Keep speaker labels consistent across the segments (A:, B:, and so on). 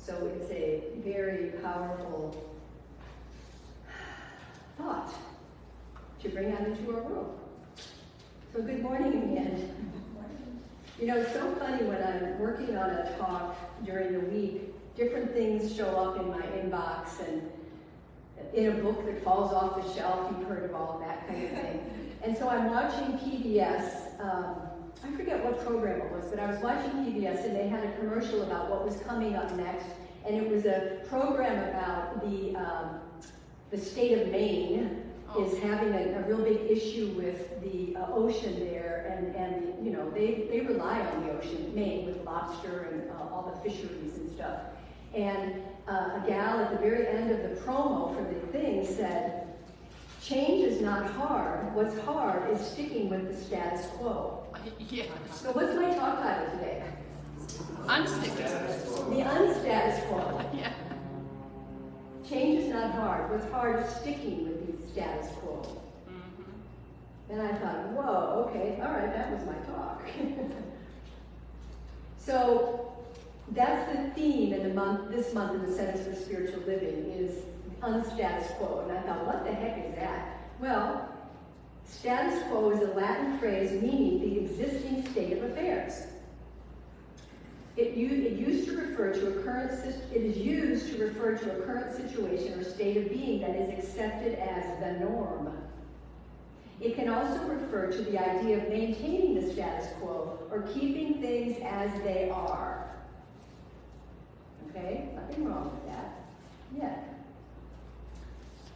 A: So it's a very powerful thought to bring out into our world. So good morning again. You know, it's so funny when I'm working on a talk during the week, different things show up in my inbox and in a book that falls off the shelf. You've heard of all of that kind of thing. And so I'm watching PBS. I forget what program it was, but I was watching PBS and they had a commercial about what was coming up next. And it was a program about the state of Maine is having a real big issue with the ocean there, and you know, they rely on the ocean, Maine, with lobster and all the fisheries and stuff. And a gal at the very end of the promo for the thing said, "Change is not hard. What's hard is sticking with the status quo."
B: Yes.
A: So what's my talk title today?
B: Unstatus
A: Quo. The unstatus quo.
B: Yeah.
A: Change is not hard. What's hard is sticking with the status quo.
B: Mm-hmm.
A: And I thought, whoa, okay, all right, that was my talk. So that's the theme in this month in the Centers for Spiritual Living is unstatus quo. And I thought, what the heck is that? Well, status quo is a Latin phrase meaning the existing state of affairs. It is used to refer to a current situation or state of being that is accepted as the norm. It can also refer to the idea of maintaining the status quo or keeping things as they are. Okay, nothing wrong with that yet.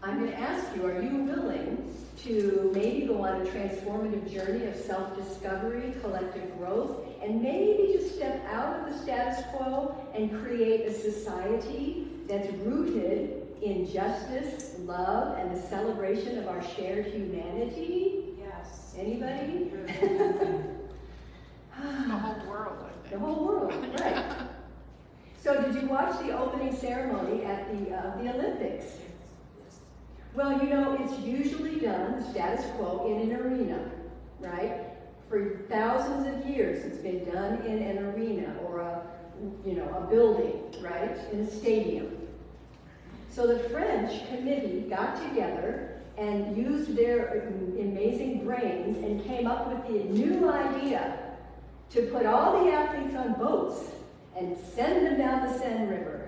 A: I'm going to ask you, are you willing to maybe go on a transformative journey of self-discovery, collective growth, and maybe just step out of the status quo and create a society that's rooted in justice, love, and the celebration of our shared humanity?
C: Yes.
A: Anybody?
B: The whole world, I think.
A: The whole world, right. So did you watch the opening ceremony at the Olympics? Well, you know, it's usually done, the status quo, in an arena, right? For thousands of years, it's been done in an arena or a building, right? In a stadium. So the French committee got together and used their amazing brains and came up with the new idea to put all the athletes on boats and send them down the Seine River.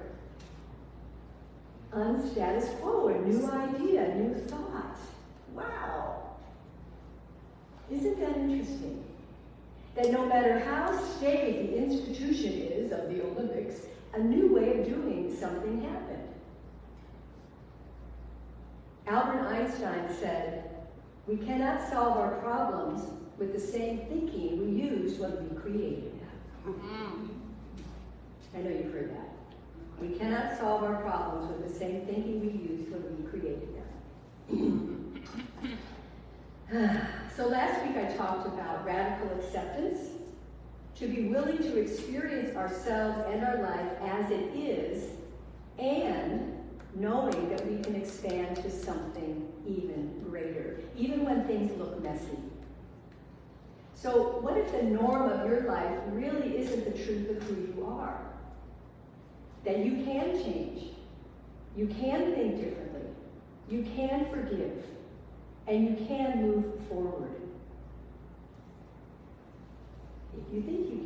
A: Unstatus quo, a new idea, a new thought. Wow. Isn't that interesting? That no matter how staid the institution is of the Olympics, a new way of doing something happened. Albert Einstein said, "We cannot solve our problems with the same thinking we used when we created them." I know you've heard that. We cannot solve our problems with the same thinking we used when we created them. So last week I talked about radical acceptance, to be willing to experience ourselves and our life as it is, and knowing that we can expand to something even greater, even when things look messy. So what if the norm of your life really isn't the truth of who you are? That you can change, you can think differently, you can forgive, and you can move forward. If you think you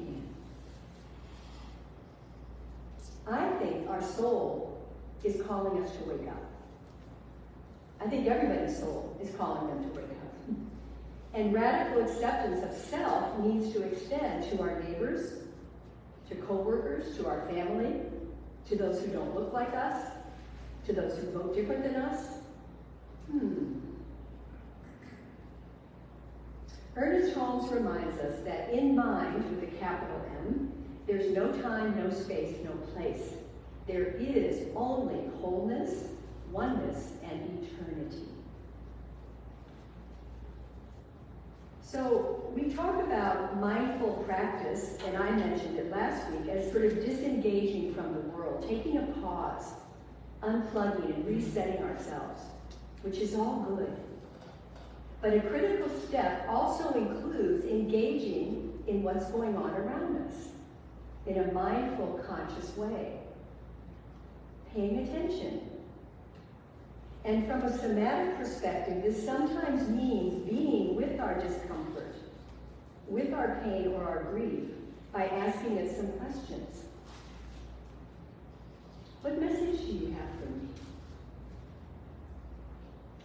A: can. I think our soul is calling us to wake up. I think everybody's soul is calling them to wake up. And radical acceptance of self needs to extend to our neighbors, to co-workers, to our family, to those who don't look like us, to those who vote different than us. Ernest Holmes reminds us that in mind, with a capital M, there's no time, no space, no place. There is only wholeness, oneness, and eternity. So we talk about mindful practice, and I mentioned it last week, as sort of disengaging from the world, taking a pause, unplugging and resetting ourselves, which is all good. But a critical step also includes engaging in what's going on around us in a mindful, conscious way. paying attention. And from a somatic perspective, this sometimes means being with our discomfort, with our pain or our grief, by asking it some questions. What message do you have for me?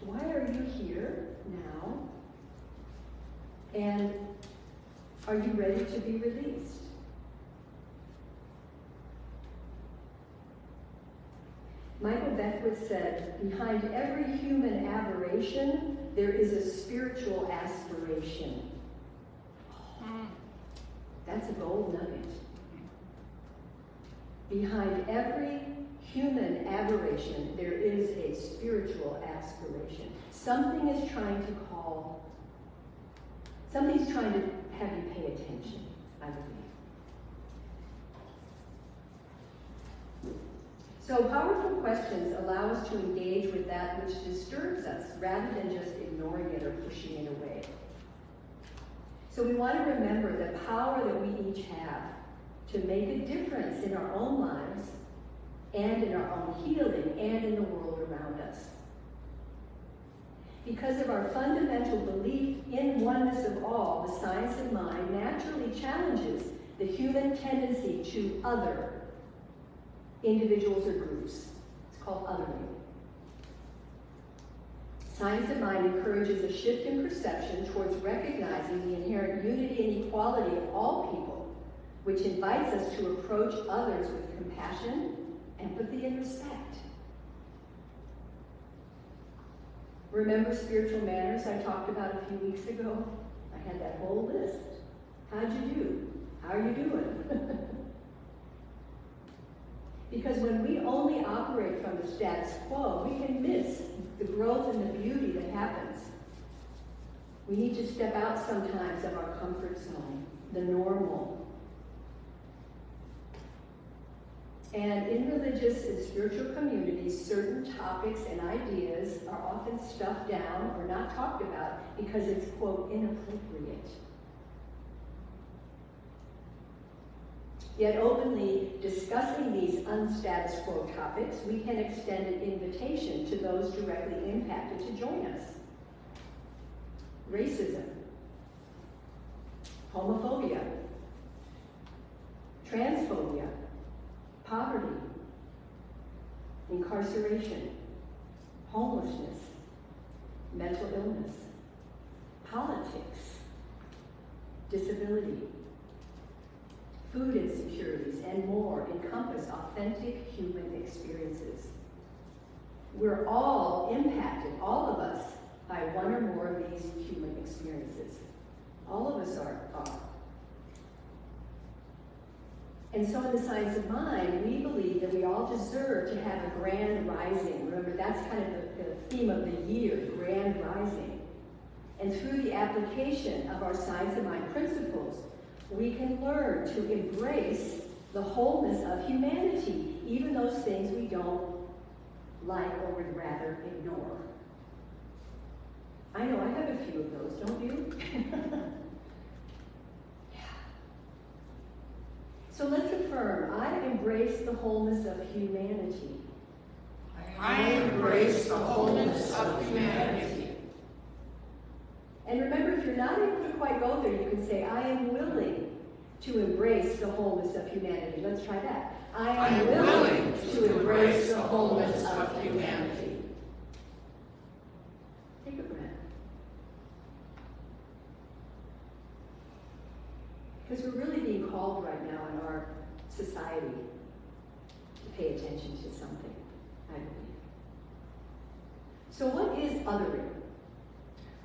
A: Why are you here now? And are you ready to be released? Michael Beckwith said, behind every human aberration, there is a spiritual aspiration. That's a gold nugget. Behind every human aberration, there is a spiritual aspiration. Something is trying to call, something's trying to have you pay attention, I believe. So powerful questions allow us to engage with that which disturbs us, rather than just ignoring it or pushing it away. So we want to remember the power that we each have to make a difference in our own lives and in our own healing and in the world around us. Because of our fundamental belief in oneness of all, the science of mind naturally challenges the human tendency to other individuals or groups. It's called othering. Science of mind encourages a shift in perception towards recognizing the inherent unity and equality of all people, which invites us to approach others with compassion, empathy, and respect. Remember spiritual manners I talked about a few weeks ago? I had that whole list. How'd you do? How are you doing? Because when we only operate from the status quo, we can miss the growth and the beauty that happens. We need to step out sometimes of our comfort zone, the normal. And in religious and spiritual communities, certain topics and ideas are often stuffed down or not talked about because it's, quote, inappropriate. Yet openly discussing these unstatus quo topics, we can extend an invitation to those directly impacted to join us. Racism, homophobia, transphobia, poverty, incarceration, homelessness, mental illness, politics, disability, food insecurities, and more encompass authentic human experiences. We're all impacted, all of us, by one or more of these human experiences. All of us are. And so in the science of mind, we believe that we all deserve to have a grand rising. Remember, that's kind of the theme of the year, grand rising. And through the application of our science of mind principles, we can learn to embrace the wholeness of humanity, even those things we don't like or would rather ignore. I know I have a few of those, don't you? Yeah. So let's affirm, I embrace the wholeness of humanity.
B: I embrace the wholeness of humanity.
A: And remember, if you're not able to quite go there, you can say, I am willing to embrace the wholeness of humanity. Let's try that. I am willing to embrace the wholeness of humanity. Take a breath. Because we're really being called right now in our society to pay attention to something, I believe. So what is othering?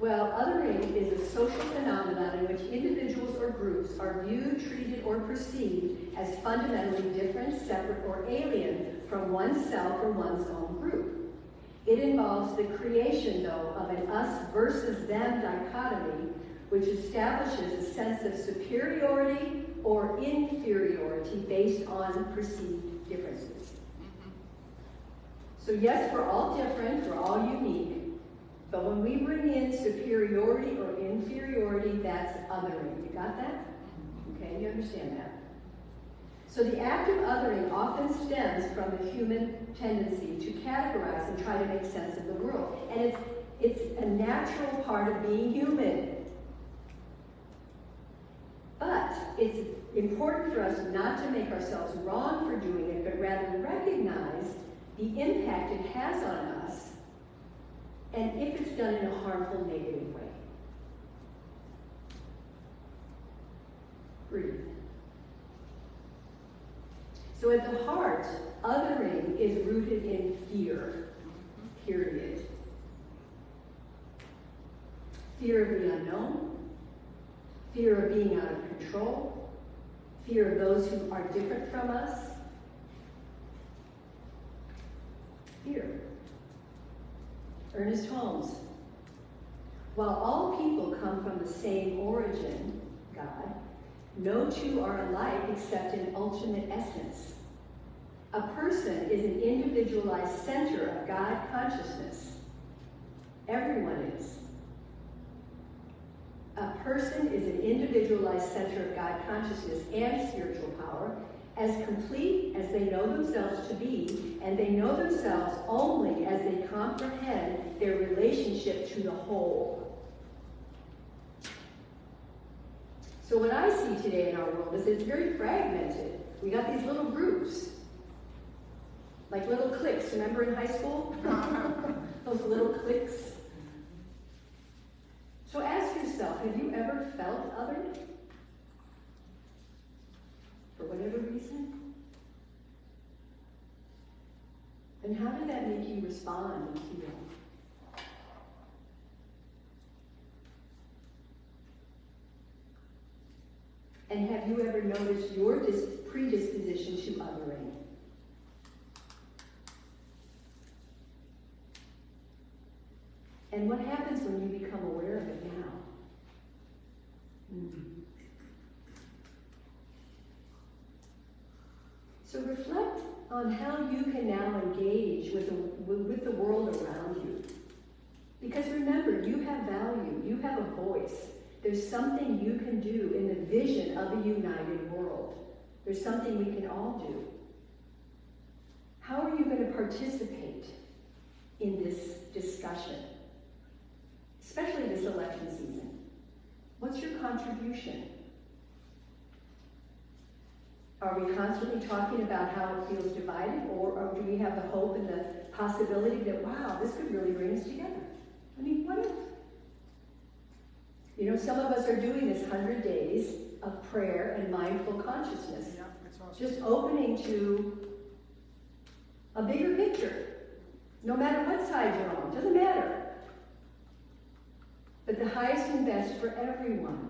A: Well, othering is a social phenomenon in which individuals or groups are viewed, treated, or perceived as fundamentally different, separate, or alien from oneself or one's own group. It involves the creation, though, of an us versus them dichotomy, which establishes a sense of superiority or inferiority based on perceived differences. So yes, we're all different, we're all unique, but when we bring in superiority or inferiority, that's othering. You got that? Okay, you understand that. So the act of othering often stems from the human tendency to categorize and try to make sense of the world. And it's a natural part of being human. But it's important for us not to make ourselves wrong for doing it, but rather recognize the impact it has on us, and if it's done in a harmful, negative way. Breathe. So at the heart, othering is rooted in fear, period. Fear of the unknown, fear of being out of control, fear of those who are different from us. Fear. Ernest Holmes. While all people come from the same origin, God, no two are alike except in ultimate essence. A person is an individualized center of God consciousness. Everyone is. A person is an individualized center of God consciousness and spiritual power, as complete as they know themselves to be, and they know themselves only as they comprehend their relationship to the whole. So what I see today in our world is it's very fragmented. We got these little groups, like little cliques. Remember in high school? Those little cliques. So ask yourself, have you ever felt othered? For whatever reason? And how did that make you respond and feel? And have you ever noticed your predisposition to othering? And what happens when you become aware of it now? So reflect on how you can now engage with the world around you. Because remember, you have value, you have a voice. There's something you can do in the vision of a united world. There's something we can all do. How are you going to participate in this discussion? Especially this election season. What's your contribution? Are we constantly talking about how it feels divided, or do we have the hope and the possibility that, wow, this could really bring us together? I mean, what if? You know, some of us are doing this 100 days of prayer and mindful consciousness.
B: Yeah, that's awesome.
A: Just opening to a bigger picture. No matter what side you're on, doesn't matter. But the highest and best for everyone.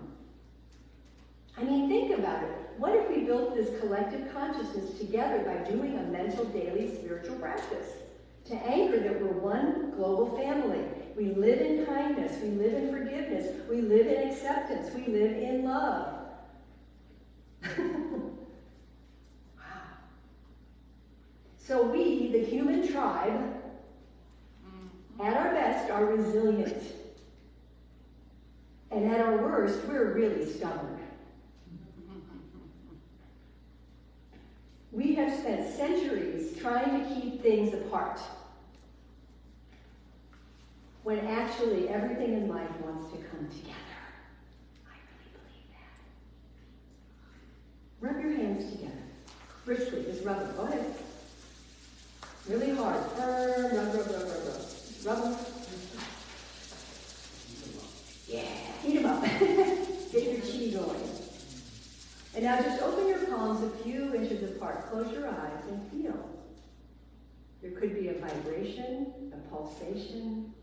A: I mean, think about it. What if we built this collective consciousness together by doing a mental daily spiritual practice to anchor that we're one global family? We live in kindness, we live in forgiveness, we live in acceptance, we live in love. Wow. So we, the human tribe, at our best, are resilient. And at our worst, we're really stubborn. We have spent centuries trying to keep things apart, when actually everything in life wants to come together. I really believe that. Rub your hands together. Briskly, just rub them. Go ahead. Really hard. Firm. Rub, rub, rub, rub, rub. Rub them. Yeah. Heat them up. Get your chi going. And now just open your palms a few inches apart. Close your eyes and feel. There could be a vibration, a pulsation.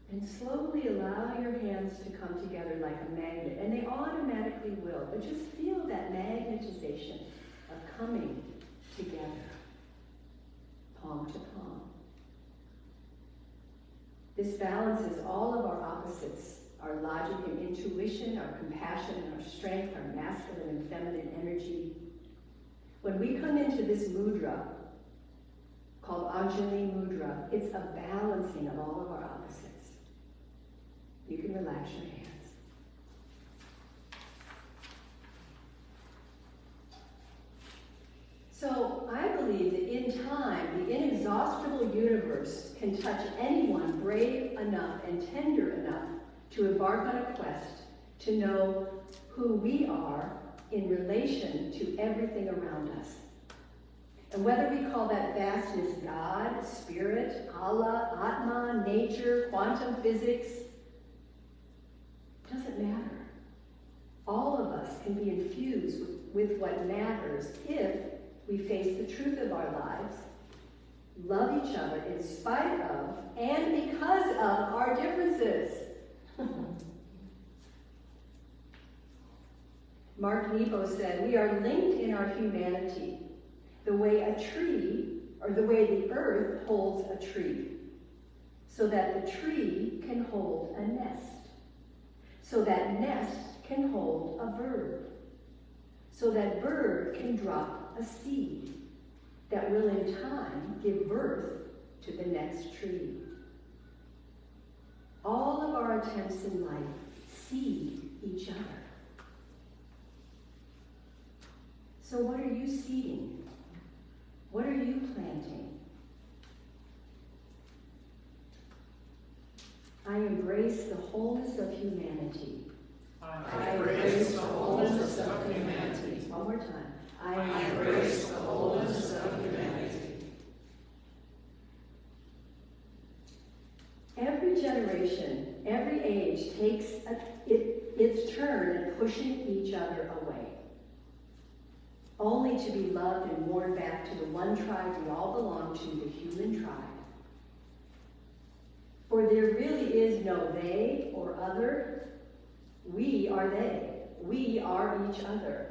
A: And slowly allow your hands to come together like a magnet. And they automatically will. But just feel that magnetization of coming together. Palm to palm. This balances all of our opposites. Our logic and intuition, our compassion and our strength, our masculine and feminine energy. When we come into this mudra, called Anjali Mudra, it's a balancing of all of our opposites. You can relax your hands. believe that in time, the inexhaustible universe can touch anyone brave enough and tender enough to embark on a quest to know who we are in relation to everything around us. And whether we call that vastness God, Spirit, Allah, Atma, nature, quantum physics, doesn't matter. All of us can be infused with what matters if we face the truth of our lives, love each other in spite of and because of our differences. Mark Nebo said, we are linked in our humanity the way a tree, or the way the earth holds a tree, so that the tree can hold a nest, so that nest can hold a bird, so that bird can drop a seed that will in time give birth to the next tree. All of our attempts in life seed each other. So what are you seeding? What are you planting? I embrace the wholeness of humanity.
B: I embrace the wholeness of humanity.
A: One more time.
B: I embrace the wholeness of humanity.
A: Every generation, every age takes its turn in pushing each other away, only to be loved and worn back to the one tribe we all belong to, the human tribe. For there really is no they or other. We are they. We are each other.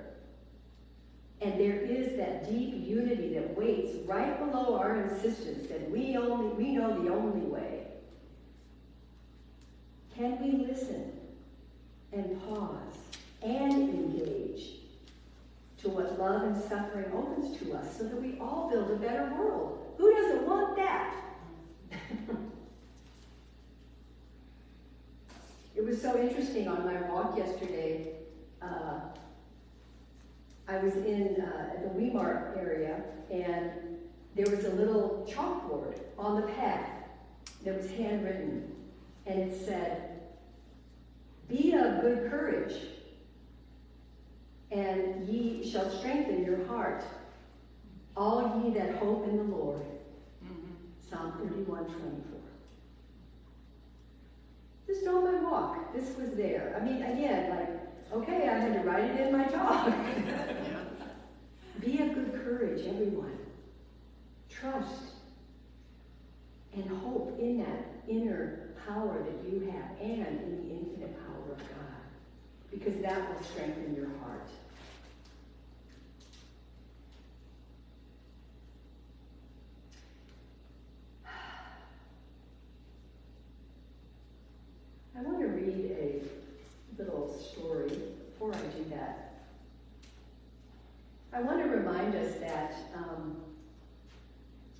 A: And there is that deep unity that waits right below our insistence that we know the only way. Can we listen and pause and engage to what love and suffering opens to us so that we all build a better world? Who doesn't want that? It was so interesting on my walk yesterday. I was in the Weimar area, and there was a little chalkboard on the path that was handwritten, and it said, "Be of good courage, and ye shall strengthen your heart, all ye that hope in the Lord." Psalm 31:24. Just on my walk, this was there. I mean, again, like, okay, I had to write it in my talk. Be of good courage, everyone. Trust and hope in that inner power that you have and in the infinite power of God, because that will strengthen your heart. I want to read a little story before I do that. I want to remind us that,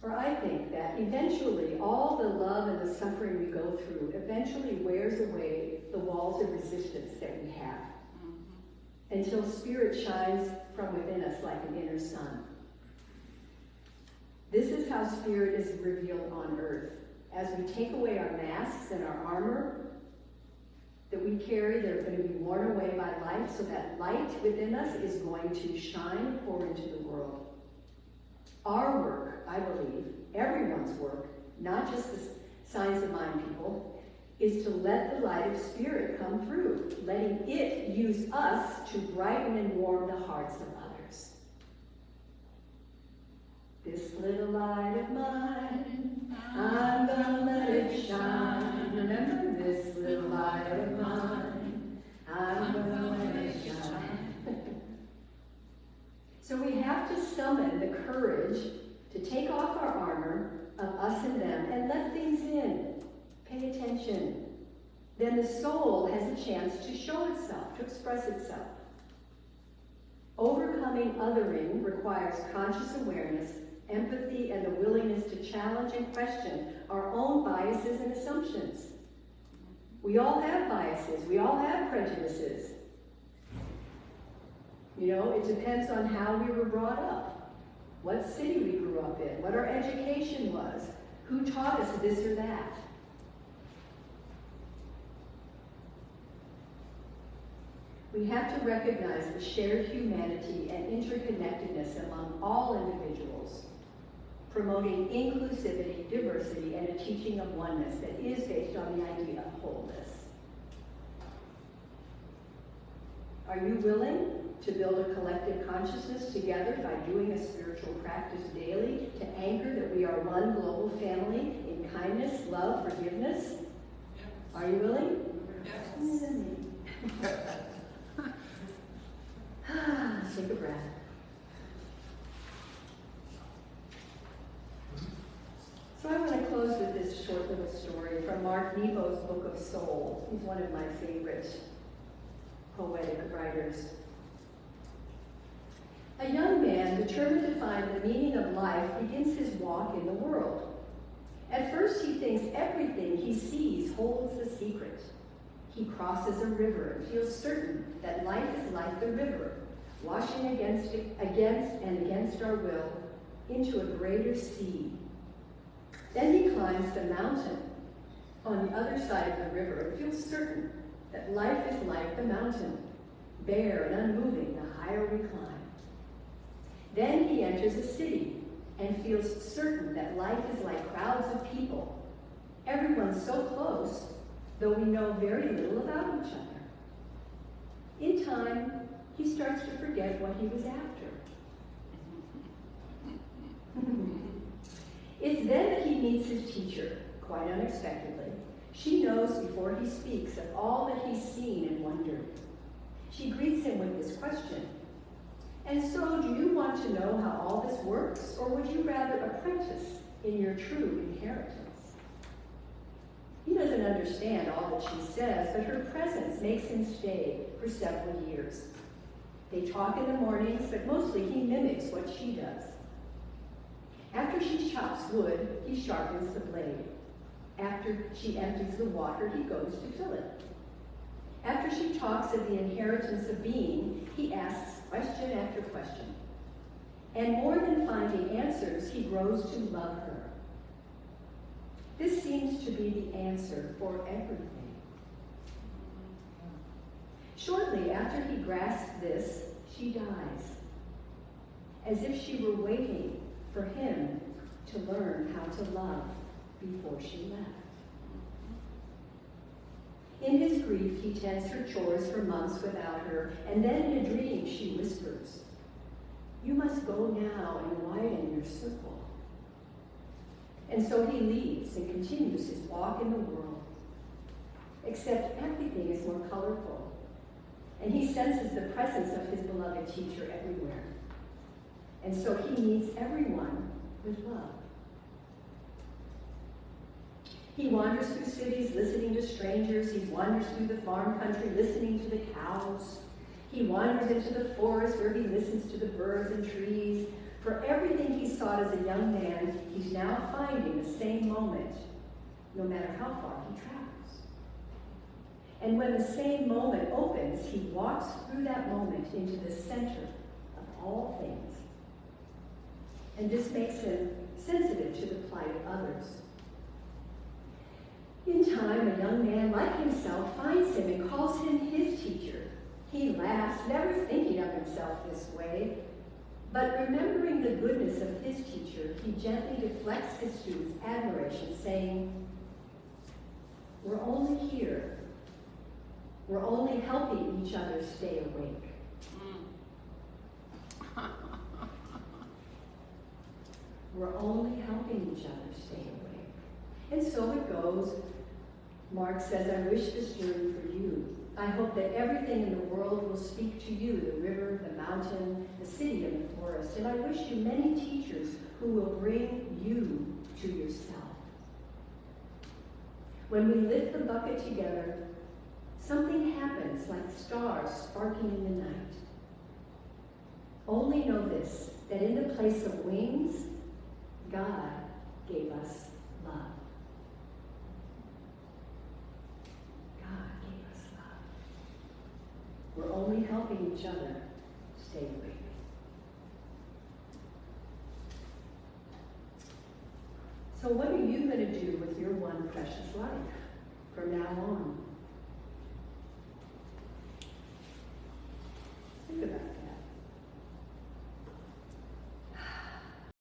A: or I think that eventually all the love and the suffering we go through eventually wears away the walls of resistance that we have, until spirit shines from within us like an inner sun. This is how spirit is revealed on earth. As we take away our masks and our armor that we carry, they're going to be worn away by life, so that light within us is going to shine and pour into the world. Our work, I believe, everyone's work, not just the Signs of Mind people, is to let the light of spirit come through, letting it use us to brighten and warm the hearts of others. This little light of mine, I'm gonna let it shine. Remember, this little light of mine, I'm gonna let it shine. So we have to summon the courage to take off our armor of us and them and let things in. Pay attention. Then the soul has a chance to show itself, to express itself. Overcoming othering requires conscious awareness, empathy, and the willingness to challenge and question our own biases and assumptions. We all have biases. We all have prejudices. You know, it depends on how we were brought up. what city we grew up in, what our education was, who taught us this or that. We have to recognize the shared humanity and interconnectedness among all individuals, promoting inclusivity, diversity, and a teaching of oneness that is based on the idea of wholeness. Are you willing to build a collective consciousness together by doing a spiritual practice daily to anchor that we are one global family in kindness, love, forgiveness? Are you willing?
B: Yes.
A: Take a breath. So I want to close with this short little story from Mark Nepo's Book of Soul. He's one of my favorite poetic writers. A young man determined to find the meaning of life begins his walk in the world. At first he thinks everything he sees holds the secret. He crosses a river and feels certain that life is like the river, washing against our will into a greater sea. Then he climbs the mountain on the other side of the river and feels certain that life is like the mountain, bare and unmoving the higher we climb. Then he enters a city and feels certain that life is like crowds of people. Everyone's so close, though we know very little about each other. In time, he starts to forget what he was after. It's then that he meets his teacher, quite unexpectedly. She knows before he speaks of all that he's seen and wondered. She greets him with this question: and so, do you want to know how all this works, or would you rather apprentice in your true inheritance? He doesn't understand all that she says, but her presence makes him stay for several years. They talk in the mornings, but mostly he mimics what she does. After she chops wood, he sharpens the blade. After she empties the water, he goes to fill it. After she talks of the inheritance of being, he asks question after question. And more than finding answers, he grows to love her. This seems to be the answer for everything. Shortly after he grasps this, she dies, as if she were waiting for him to learn how to love before she left. In his grief, he tends her chores for months without her, and then in a dream she whispers, "You must go now and widen your circle." And so he leaves and continues his walk in the world. Except everything is more colorful, and he senses the presence of his beloved teacher everywhere. And so he meets everyone with love. He wanders through cities listening to strangers. He wanders through the farm country listening to the cows. He wanders into the forest where he listens to the birds and trees. For everything he sought as a young man, he's now finding the same moment, no matter how far he travels. And when the same moment opens, he walks through that moment into the center of all things. And this makes him sensitive to the plight of others. In time, a young man like himself finds him and calls him his teacher. He laughs, never thinking of himself this way, but remembering the goodness of his teacher, he gently deflects his student's admiration, saying, "We're only here. We're only helping each other stay awake." We're only helping each other stay awake. And so it goes. Mark says, "I wish this journey for you. I hope that everything in the world will speak to you, the river, the mountain, the city, and the forest. And I wish you many teachers who will bring you to yourself." When we lift the bucket together, something happens like stars sparking in the night. Only know this, that in the place of wings, God gave us love. God gave us love. We're only helping each other stay awake. So what are you going to do with your one precious life from now on?